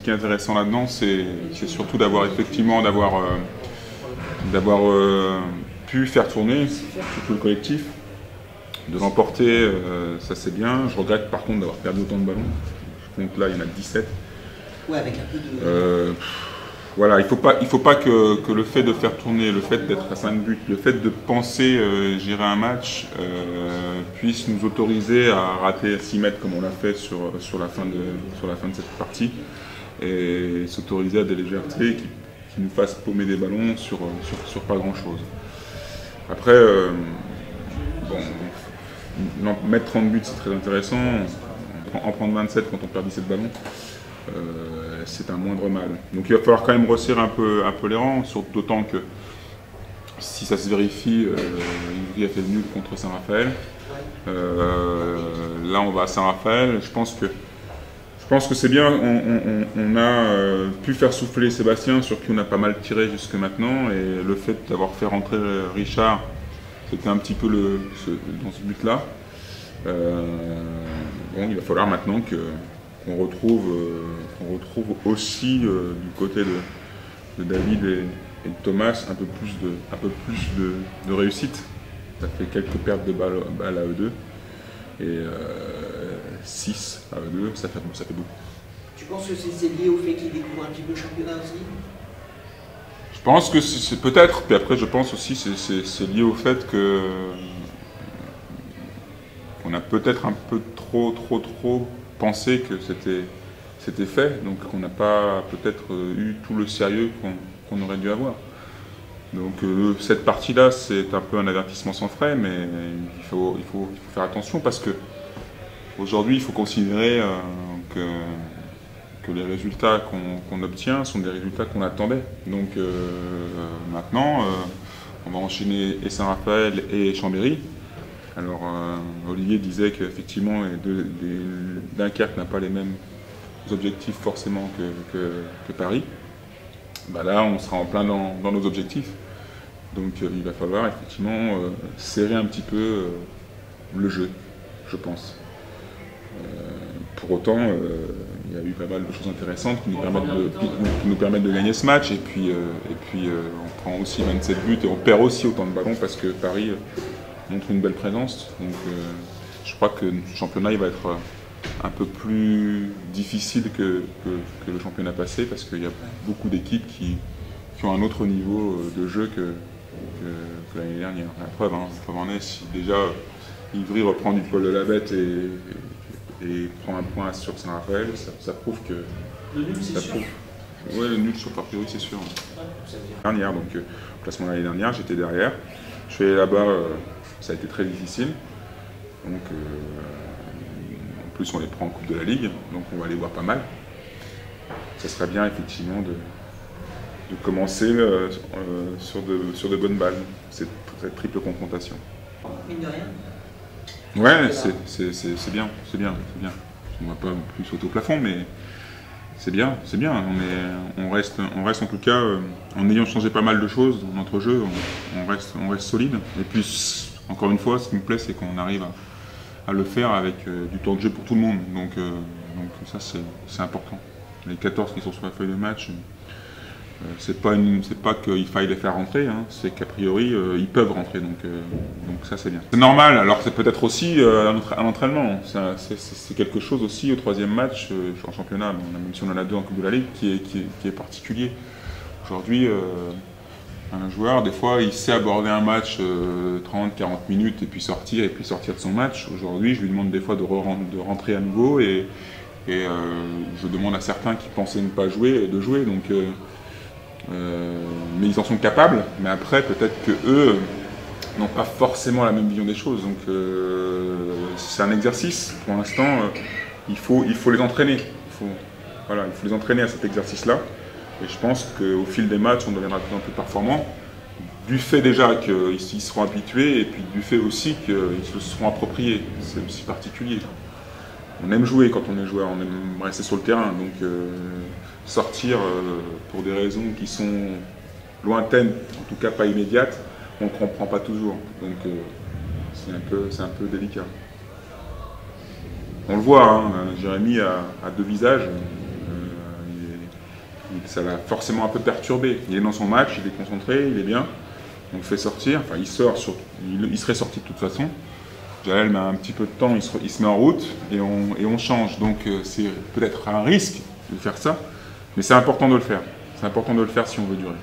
qui est intéressant là-dedans, c'est surtout d'avoir effectivement pu faire tourner tout le collectif, de l'emporter, ça c'est bien. Je regrette par contre d'avoir perdu autant de ballons. Je compte là, il y en a 17. Ouais, avec un peu de... Voilà, il faut pas que le fait de faire tourner, le fait d'être à 5 buts, le fait de penser gérer un match puisse nous autoriser à rater 6 mètres comme on l'a fait sur la fin de cette partie et s'autoriser à des légèretés qui nous fassent paumer des ballons sur pas grand chose. Après, mettre 30 buts c'est très intéressant, en prendre 27 quand on perd 17 ballons. C'est un moindre mal. Donc il va falloir quand même resserrer un peu les rangs, d'autant que si ça se vérifie, Ivry a fait le nul contre Saint-Raphaël. Là on va à Saint-Raphaël. Je pense que c'est bien. On a pu faire souffler Sébastien, sur qui on a pas mal tiré jusque maintenant, et le fait d'avoir fait rentrer Richard, c'était un petit peu dans ce but-là. Il va falloir maintenant qu'on retrouve aussi du côté de David et de Thomas un peu plus de réussite. Ça fait quelques pertes de balles à eux deux et 6 à eux deux, ça fait beaucoup. Tu penses que c'est lié au fait qu'ils découvrent un petit peu le championnat aussi? Je pense que c'est peut-être, puis après je pense aussi c'est lié au fait qu'on a peut-être un peu trop pensé que c'était fait, donc on n'a pas peut-être eu tout le sérieux qu'on aurait dû avoir. Donc cette partie-là, c'est un peu un avertissement sans frais, mais il faut faire attention parce que aujourd'hui, il faut considérer que les résultats qu'on obtient sont des résultats qu'on attendait. Donc maintenant, on va enchaîner et Saint-Raphaël et Chambéry. Alors Olivier disait qu'effectivement Dunkerque n'a pas les mêmes objectifs forcément que Paris. Bah là on sera en plein dans nos objectifs. Donc il va falloir effectivement serrer un petit peu le jeu, je pense. Pour autant, il y a eu pas mal de choses intéressantes qui nous permettent de gagner ce match. Et puis on prend aussi 27 buts et on perd aussi autant de ballons parce que Paris montre une belle présence. Donc je crois que le championnat il va être un peu plus difficile que le championnat passé parce qu'il y a beaucoup d'équipes qui ont un autre niveau de jeu que l'année dernière. La preuve en est, si déjà Ivry reprend du poil de la bête et prend un point sur Saint-Raphaël, ça prouve que... Le nul, c'est sûr. Oui, le nul sur Paris, c'est sûr. Dernière, donc classement l'année dernière, j'étais derrière. Je suis allé là-bas, ça a été très difficile. Donc, en plus, on les prend en Coupe de la Ligue, donc on va les voir pas mal. Ça serait bien, effectivement, de commencer sur de bonnes balles, cette triple confrontation. Mine de rien. Ouais, c'est bien. On ne va pas plus sauter au plafond, mais c'est bien. On reste en tout cas, en ayant changé pas mal de choses dans notre jeu, on reste solide. Et puis, encore une fois, ce qui me plaît, c'est qu'on arrive à le faire avec du temps de jeu pour tout le monde. Donc ça, c'est important. Les 14 qui sont sur la feuille de match, c'est pas qu'il faille les faire rentrer, c'est qu'a priori ils peuvent rentrer, donc ça c'est bien. C'est normal, alors c'est peut-être aussi un entraînement, c'est quelque chose aussi au troisième match en championnat, même si on en a deux en Coupe de la Ligue, qui est particulier. Aujourd'hui, un joueur, des fois, il sait aborder un match 30-40 minutes et puis sortir de son match. Aujourd'hui, je lui demande des fois de rentrer à nouveau et je demande à certains qui pensaient ne pas jouer de jouer. Donc, mais ils en sont capables, mais après peut-être qu'eux n'ont pas forcément la même vision des choses. Donc c'est un exercice. Pour l'instant, il faut les entraîner. Il faut les entraîner à cet exercice-là. Et je pense qu'au fil des matchs, on deviendra de plus en plus performant. Du fait déjà qu'ils seront habitués et puis du fait aussi qu'ils se seront appropriés. C'est aussi particulier. On aime jouer quand on est joueur, on aime rester sur le terrain. Donc sortir pour des raisons qui sont lointaines, en tout cas pas immédiates, on ne comprend pas toujours. Donc c'est un peu délicat. On le voit, Jérémy a deux visages. ça l'a forcément un peu perturbé. Il est dans son match, il est concentré, il est bien. On le fait sortir, enfin il sort, il serait sorti de toute façon. Jalal met un petit peu de temps, il se met en route et on change. Donc c'est peut-être un risque de faire ça, mais c'est important de le faire. C'est important de le faire si on veut durer.